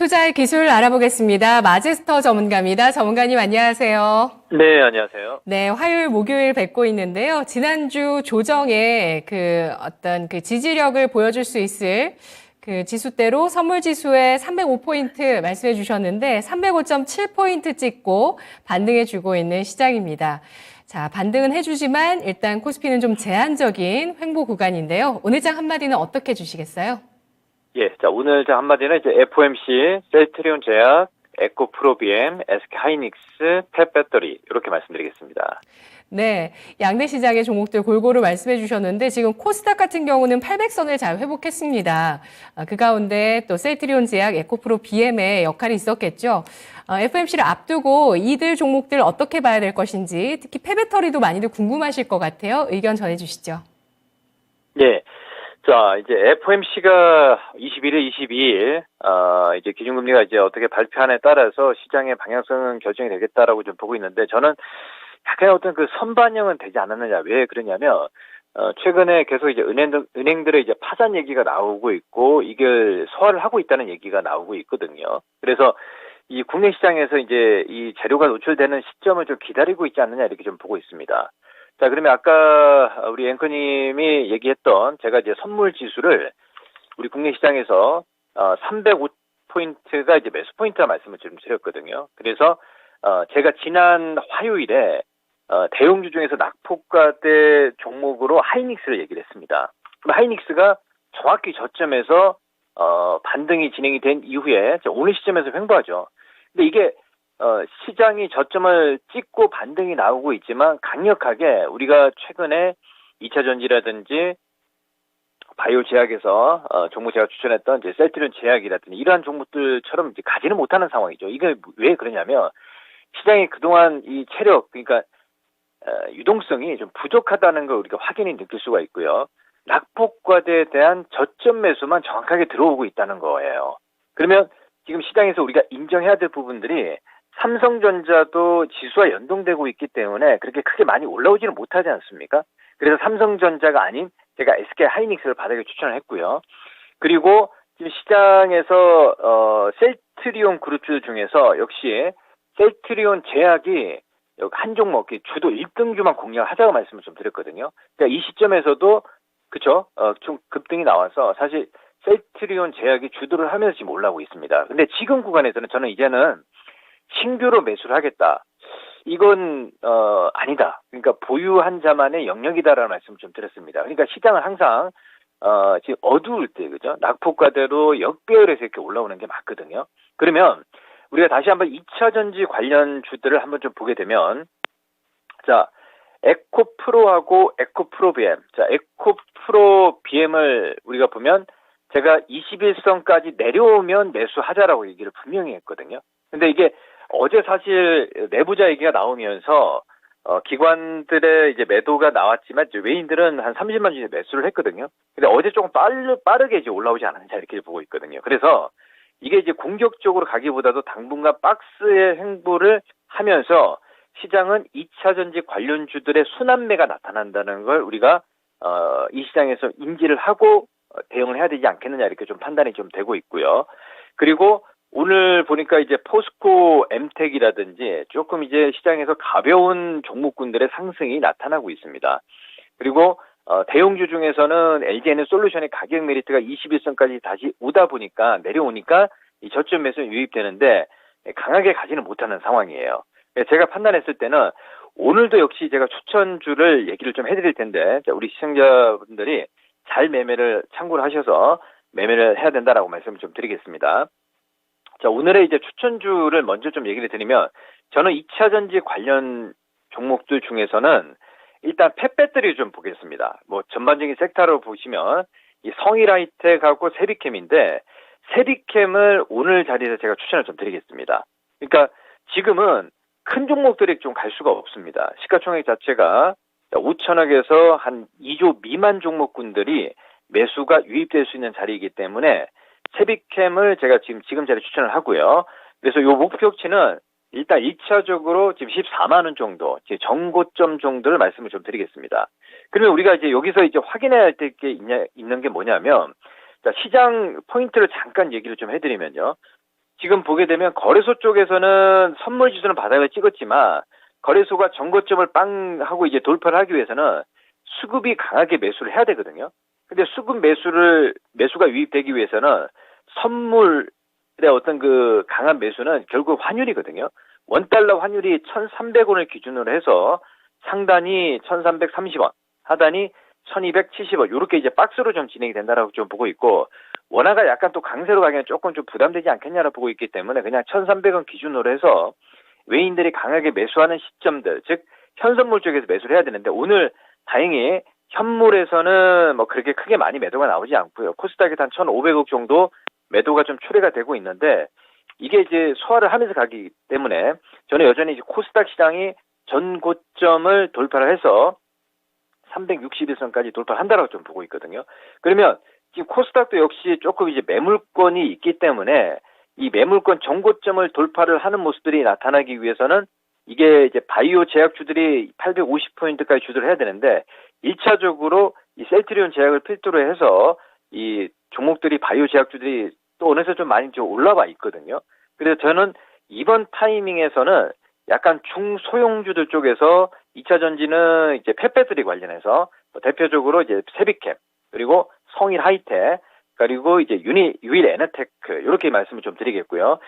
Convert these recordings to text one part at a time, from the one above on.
투자의 기술 알아보겠습니다. 마제스터 전문가입니다. 전문가님 안녕하세요. 네, 안녕하세요. 네, 화요일, 목요일 뵙고 있는데요. 지난주 조정에 어떤 지지력을 보여줄 수 있을 그 지수대로 선물 지수에 305포인트 말씀해 주셨는데 305.7포인트 찍고 반등해 주고 있는 시장입니다. 자, 반등은 해주지만 일단 코스피는 좀 제한적인 횡보 구간인데요. 오늘 장 한마디는 어떻게 주시겠어요? 예, 자, 오늘 한마디는 이제 FOMC, 셀트리온 제약, 에코프로비엠, SK하이닉스, 펫배터리 이렇게 말씀드리겠습니다. 네, 양대 시장의 종목들 골고루 말씀해 주셨는데 지금 코스닥 같은 경우는 800선을 잘 회복했습니다. 그 가운데 또 셀트리온 제약, 에코프로 BM의 역할이 있었겠죠. FOMC를 앞두고 이들 종목들 어떻게 봐야 될 것인지 특히 폐배터리도 많이들 궁금하실 것 같아요. 의견 전해 주시죠. 예. 자, 이제 FOMC가 21일, 22일, 이제 기준금리가 이제 어떻게 발표안에 따라서 시장의 방향성은 결정이 되겠다라고 좀 보고 있는데, 저는 약간 어떤 그 선반영은 되지 않았느냐. 왜 그러냐면, 최근에 계속 이제 은행들의 이제 파산 얘기가 나오고 있고, 이걸 소화를 하고 있다는 얘기가 나오고 있거든요. 그래서 이 국내 시장에서 이제 이 재료가 노출되는 시점을 좀 기다리고 있지 않느냐, 이렇게 좀 보고 있습니다. 자, 그러면 아까 우리 앵커님이 얘기했던 제가 이제 선물 지수를 우리 국내 시장에서 305포인트가 이제 매수 포인트라 말씀을 좀 드렸거든요. 그래서 제가 지난 화요일에 대형주 중에서 낙폭과대 종목으로 하이닉스를 얘기를 했습니다. 그럼 하이닉스가 정확히 저점에서 반등이 진행이 된 이후에 오늘 시점에서 횡보하죠. 근데 이게 시장이 저점을 찍고 반등이 나오고 있지만 강력하게 우리가 최근에 2차 전지라든지 바이오 제약에서 종목 제가 추천했던 이제 셀트리온 제약이라든지 이러한 종목들처럼 이제 가지는 못하는 상황이죠. 이게 왜 그러냐면 시장이 그동안 이 체력 그러니까 유동성이 좀 부족하다는 걸 우리가 확연히 느낄 수가 있고요. 낙폭과대에 대한 저점 매수만 정확하게 들어오고 있다는 거예요. 그러면 지금 시장에서 우리가 인정해야 될 부분들이 삼성전자도 지수와 연동되고 있기 때문에 그렇게 크게 많이 올라오지는 못하지 않습니까? 그래서 삼성전자가 아닌 제가 SK하이닉스를 바닥에 추천을 했고요. 그리고 지금 시장에서 셀트리온 그룹주 중에서 역시 셀트리온 제약이 한 종목 주도 1등주만 공략하자고 말씀을 좀 드렸거든요. 그러니까 이 시점에서도 그쵸? 좀 급등이 나와서 사실 셀트리온 제약이 주도를 하면서 지금 올라오고 있습니다. 근데 지금 구간에서는 저는 이제는 신규로 매수를 하겠다. 이건 아니다. 그러니까 보유한 자만의 영역이다라는 말씀을 좀 드렸습니다. 그러니까 시장은 항상 지금 어두울 때 그죠? 낙폭과대로 역배열해서 이렇게 올라오는 게 맞거든요. 그러면 우리가 다시 한번 2차 전지 관련 주들을 한번 좀 보게 되면 자, 에코프로하고 에코프로비엠. 자, 에코프로비엠을 우리가 보면 제가 21선까지 내려오면 매수하자라고 얘기를 분명히 했거든요. 근데 이게 어제 사실 내부자 얘기가 나오면서 기관들의 이제 매도가 나왔지만 이제 외인들은 한 30만 주에 매수를 했거든요. 근데 어제 조금 빠르게 이제 올라오지 않았냐 이렇게 보고 있거든요. 그래서 이게 이제 공격적으로 가기보다도 당분간 박스의 횡보를 하면서 시장은 2차 전지 관련주들의 순환매가 나타난다는 걸 우리가 이 시장에서 인지를 하고 대응을 해야 되지 않겠느냐 이렇게 좀 판단이 좀 되고 있고요. 그리고 오늘 보니까 이제 포스코 엠텍이라든지 조금 이제 시장에서 가벼운 종목군들의 상승이 나타나고 있습니다. 그리고 대형주 중에서는 LG에너솔루션의 가격 메리트가 21선까지 다시 오다 보니까 내려오니까 이 저점 매수 유입되는데 강하게 가지는 못하는 상황이에요. 제가 판단했을 때는 오늘도 역시 제가 추천주를 얘기를 좀 해드릴 텐데 우리 시청자분들이 잘 매매를 참고를 하셔서 매매를 해야 된다라고 말씀을 좀 드리겠습니다. 자, 오늘의 이제 추천주를 먼저 좀 얘기를 드리면 저는 2차 전지 관련 종목들 중에서는 일단 펫배터리 좀 보겠습니다. 뭐 전반적인 섹터로 보시면 이 성일하이텍하고 세비캠인데 세비캠을 오늘 자리에서 제가 추천을 좀 드리겠습니다. 그러니까 지금은 큰 종목들이 좀 갈 수가 없습니다. 시가총액 자체가 5천억에서 한 2조 미만 종목군들이 매수가 유입될 수 있는 자리이기 때문에 세비캠을 제가 지금 자리에 추천을 하고요. 그래서 요 목표치는 일단 1차적으로 지금 14만 원 정도, 정고점 정도를 말씀을 좀 드리겠습니다. 그러면 우리가 이제 여기서 이제 확인해야 될 게 있는 게 뭐냐면, 자, 시장 포인트를 잠깐 얘기를 좀 해드리면요. 지금 보게 되면 거래소 쪽에서는 선물 지수는 바닥을 찍었지만 거래소가 전고점을 빵 하고 이제 돌파를 하기 위해서는 수급이 강하게 매수를 해야 되거든요. 근데 수급 매수가 유입되기 위해서는 선물의 어떤 그 강한 매수는 결국 환율이거든요. 원달러 환율이 1,300원을 기준으로 해서 상단이 1,330원, 하단이 1,270원, 요렇게 이제 박스로 좀 진행이 된다라고 좀 보고 있고, 원화가 약간 또 강세로 가기에는 조금 좀 부담되지 않겠냐라고 보고 있기 때문에 그냥 1,300원 기준으로 해서 외인들이 강하게 매수하는 시점들, 즉 현선물 쪽에서 매수를 해야 되는데, 오늘 다행히 현물에서는 뭐 그렇게 크게 많이 매도가 나오지 않고요. 코스닥에서 한 1,500억 정도 매도가 좀 초래가 되고 있는데, 이게 이제 소화를 하면서 가기 때문에 저는 여전히 이제 코스닥 시장이 전 고점을 돌파를 해서 361선까지 돌파한다라고 좀 보고 있거든요. 그러면 지금 코스닥도 역시 조금 이제 매물권이 있기 때문에 이 매물권 전고점을 돌파를 하는 모습들이 나타나기 위해서는 이게 이제 바이오 제약주들이 850포인트까지 주도를 해야 되는데, 1차적으로 이 셀트리온 제약을 필두로 해서 이 종목들이 바이오 제약주들이 또 어느새 좀 많이 좀 올라와 있거든요. 그래서 저는 이번 타이밍에서는 약간 중소형주들 쪽에서 2차 전지는 이제 펫배터리 관련해서 대표적으로 이제 세비캠, 그리고 성일 하이텍, 그리고 이제 유일 에너테크, 이렇게 말씀을 좀 드리겠고요.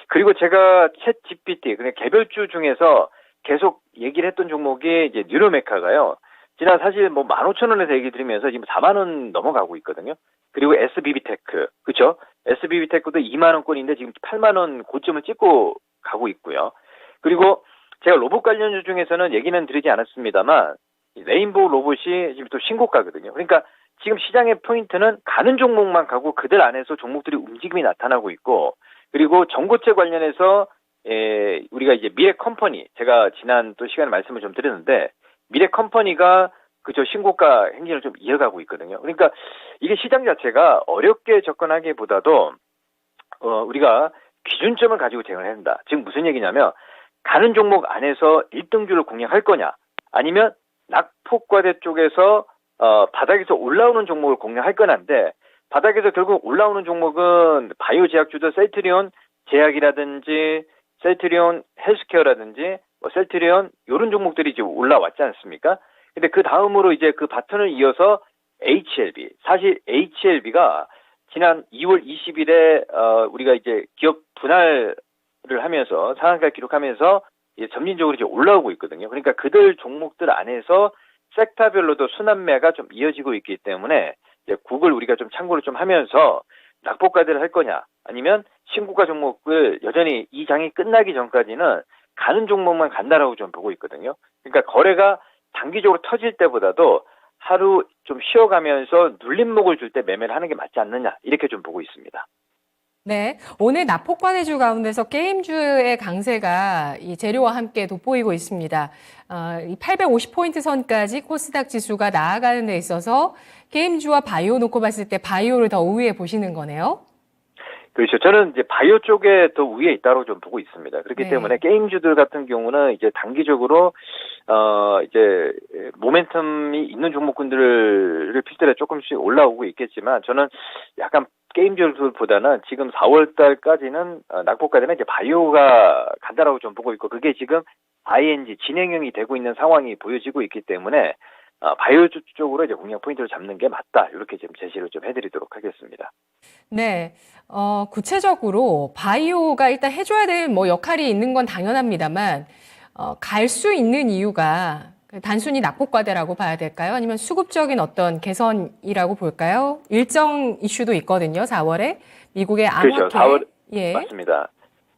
그리고 제가 챗 GPT, 그냥 개별주 중에서 계속 얘기를 했던 종목이 이제 뉴로메카가요. 지난 사실 뭐 15,000원에서 얘기 드리면서 지금 4만원 넘어가고 있거든요. 그리고 SBB테크, 그쵸? SBB테크도 2만원권인데 지금 8만원 고점을 찍고 가고 있고요. 그리고 제가 로봇 관련주 중에서는 얘기는 드리지 않았습니다만, 레인보우 로봇이 지금 또 신고가거든요. 그러니까 지금 시장의 포인트는 가는 종목만 가고 그들 안에서 종목들이 움직임이 나타나고 있고, 그리고 전고체 관련해서 우리가 이제 미래 컴퍼니, 제가 지난 또 시간에 말씀을 좀 드렸는데, 미래 컴퍼니가 그저 신고가 행진을 좀 이어가고 있거든요. 그러니까 이게 시장 자체가 어렵게 접근하기보다도 우리가 기준점을 가지고 대응을 해야 된다. 지금 무슨 얘기냐면, 가는 종목 안에서 1등주를 공략할 거냐, 아니면 낙폭과대 쪽에서 바닥에서 올라오는 종목을 공략할 거냐인데, 바닥에서 결국 올라오는 종목은 바이오 제약주도 셀트리온 제약이라든지 셀트리온 헬스케어라든지 셀트리온 이런 종목들이 이제 올라왔지 않습니까? 근데 그 다음으로 이제 그 바톤을 이어서 HLB, 사실 HLB가 지난 2월 20일에 우리가 이제 기업 분할을 하면서 상한가 기록하면서 이제 점진적으로 이제 올라오고 있거든요. 그러니까 그들 종목들 안에서 섹터별로도 순환매가 좀 이어지고 있기 때문에 이제 국을 우리가 좀 참고를 좀 하면서 낙폭과대를 할 거냐, 아니면 신고가 종목을 여전히 이 장이 끝나기 전까지는 가는 종목만 간다라고 좀 보고 있거든요. 그러니까 거래가 단기적으로 터질 때보다도 하루 좀 쉬어가면서 눌림목을 줄 때 매매를 하는 게 맞지 않느냐, 이렇게 좀 보고 있습니다. 네, 오늘 낙폭과대주 가운데서 게임주의 강세가 이 재료와 함께 돋보이고 있습니다. 이 850포인트 선까지 코스닥 지수가 나아가는 데 있어서 게임주와 바이오 놓고 봤을 때 바이오를 더 우위에 보시는 거네요. 그렇죠. 저는 이제 바이오 쪽에 더 위에 있다고 좀 보고 있습니다. 그렇기 네. 때문에 게임주들 같은 경우는 이제 단기적으로 이제 모멘텀이 있는 종목군들을 필두로 조금씩 올라오고 있겠지만, 저는 약간 게임주들보다는 지금 4월 달까지는 낙폭까지는 이제 바이오가 간다라고 좀 보고 있고, 그게 지금 ING 진행형이 되고 있는 상황이 보여지고 있기 때문에 바이오 쪽으로 이제 공략 포인트를 잡는 게 맞다, 이렇게 좀 제시를 좀 해드리도록 하겠습니다. 네, 구체적으로 바이오가 일단 해줘야 될 뭐 역할이 있는 건 당연합니다만, 갈 수 있는 이유가 단순히 낙폭과대라고 봐야 될까요? 아니면 수급적인 어떤 개선이라고 볼까요? 일정 이슈도 있거든요, 4월에. 미국의 아마케. 그렇죠. 4월, 예. 맞습니다.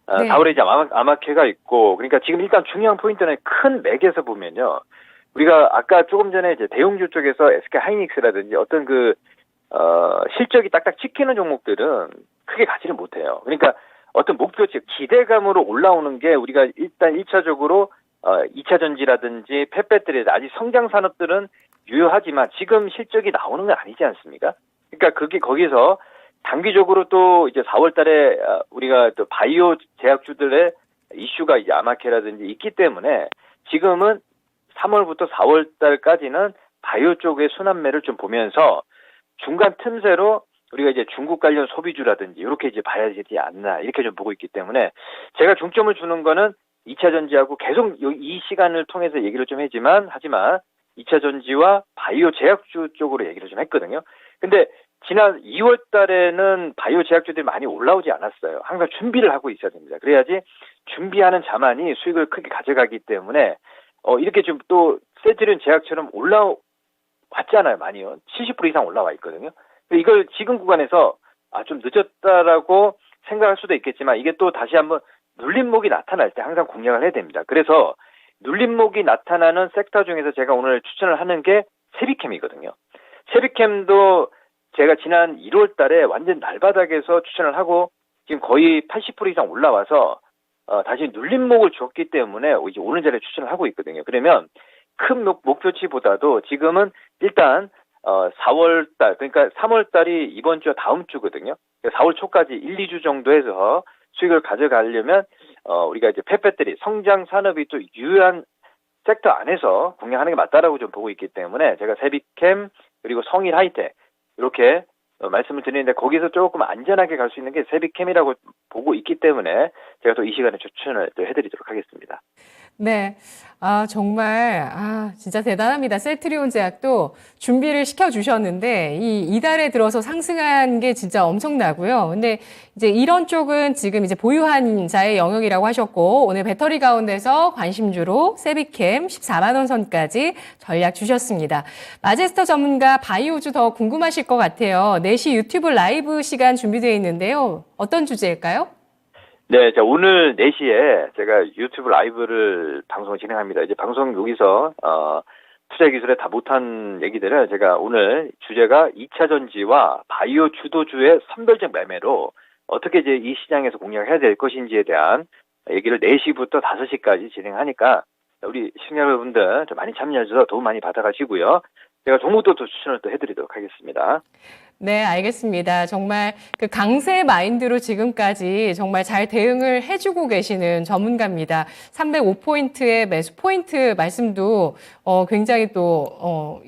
네. 4월에 이제 아마케가 있고, 그러니까 지금 일단 중요한 포인트는 큰 맥에서 보면요. 우리가 아까 조금 전에 이제 대형주 쪽에서 SK 하이닉스라든지 어떤 실적이 딱딱 찍히는 종목들은 크게 가지를 못해요. 그러니까 어떤 목표치, 기대감으로 올라오는 게 우리가 일단 1차적으로 2차 전지라든지 펫배터리, 아직 성장 산업들은 유효하지만 지금 실적이 나오는 건 아니지 않습니까? 그러니까 거기서 단기적으로 또 이제 4월 달에 우리가 또 바이오 제약주들의 이슈가 이제 아마케라든지 있기 때문에 지금은 3월부터 4월 달까지는 바이오 쪽의 순환매를 좀 보면서 중간 틈새로 우리가 이제 중국 관련 소비주라든지 이렇게 이제 봐야 되지 않나 이렇게 좀 보고 있기 때문에 제가 중점을 주는 거는 2차 전지하고 계속 이 시간을 통해서 얘기를 좀 하지만 2차 전지와 바이오 제약주 쪽으로 얘기를 좀 했거든요. 근데 지난 2월 달에는 바이오 제약주들이 많이 올라오지 않았어요. 항상 준비를 하고 있어야 됩니다. 그래야지 준비하는 자만이 수익을 크게 가져가기 때문에 이렇게 좀 또 세트린 제약처럼 올라왔잖아요. 많이요. 70% 이상 올라와 있거든요. 이걸 지금 구간에서 좀 늦었다라고 생각할 수도 있겠지만 이게 또 다시 한번 눌림목이 나타날 때 항상 공략을 해야 됩니다. 그래서 눌림목이 나타나는 섹터 중에서 제가 오늘 추천을 하는 게 세비캠이거든요. 세비캠도 제가 지난 1월 달에 완전 날바닥에서 추천을 하고 지금 거의 80% 이상 올라와서 다시 눌림목을 줬기 때문에 이제 오는 자리에 추천을 하고 있거든요. 그러면 큰 목표치보다도 지금은 일단 4월 달, 그러니까 3월 달이 이번 주와 다음 주거든요. 4월 초까지 1, 2주 정도 해서 수익을 가져가려면 우리가 이제 펫배터리 성장 산업이 또 유효한 섹터 안에서 공략하는 게 맞다라고 좀 보고 있기 때문에 제가 세비캠 그리고 성일 하이텍 이렇게 말씀을 드리는데 거기서 조금 안전하게 갈 수 있는 게 세비캠이라고 보고 있기 때문에 제가 또 이 시간에 추천을 또 해드리도록 하겠습니다. 네. 정말, 진짜 대단합니다. 셀트리온 제약도 준비를 시켜주셨는데, 이달에 들어서 상승한 게 진짜 엄청나고요. 근데 이제 이런 쪽은 지금 이제 보유한 자의 영역이라고 하셨고, 오늘 배터리 가운데서 관심주로 세비캠 14만원 선까지 전략 주셨습니다. 마제스터 전문가 바이오주 더 궁금하실 것 같아요. 4시 유튜브 라이브 시간 준비되어 있는데요. 어떤 주제일까요? 네, 자, 오늘 4시에 제가 유튜브 라이브를 방송을 진행합니다. 이제 방송 여기서, 투자 기술에 다 못한 얘기들을 제가 오늘 주제가 2차 전지와 바이오 주도주의 선별적 매매로 어떻게 이제 이 시장에서 공략해야 될 것인지에 대한 얘기를 4시부터 5시까지 진행하니까 우리 시청자 여러분들 좀 많이 참여해주셔서 도움 많이 받아가시고요. 제가 종목도 또 추천을 또 해드리도록 하겠습니다. 네, 알겠습니다. 정말 그 강세 마인드로 지금까지 정말 잘 대응을 해주고 계시는 전문가입니다. 305포인트의 매수 포인트 말씀도 굉장히 또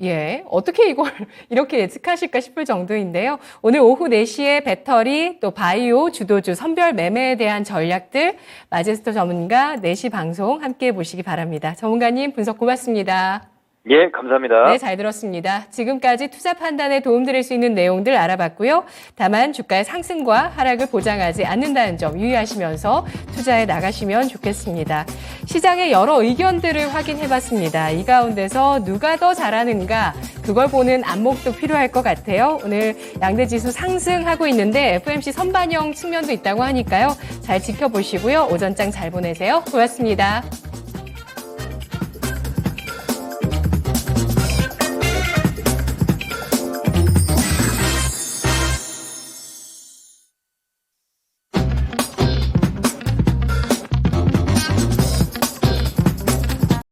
어떻게 이걸 이렇게 예측하실까 싶을 정도인데요. 오늘 오후 4시에 배터리 또 바이오 주도주 선별 매매에 대한 전략들 마제스터 전문가 4시 방송 함께 보시기 바랍니다. 전문가님 분석 고맙습니다. 예, 감사합니다. 네, 잘 들었습니다. 지금까지 투자 판단에 도움드릴 수 있는 내용들 알아봤고요. 다만 주가의 상승과 하락을 보장하지 않는다는 점 유의하시면서 투자에 나가시면 좋겠습니다. 시장의 여러 의견들을 확인해봤습니다. 이 가운데서 누가 더 잘하는가 그걸 보는 안목도 필요할 것 같아요. 오늘 양대지수 상승하고 있는데 FOMC 선반영 측면도 있다고 하니까요. 잘 지켜보시고요. 오전장 잘 보내세요. 고맙습니다.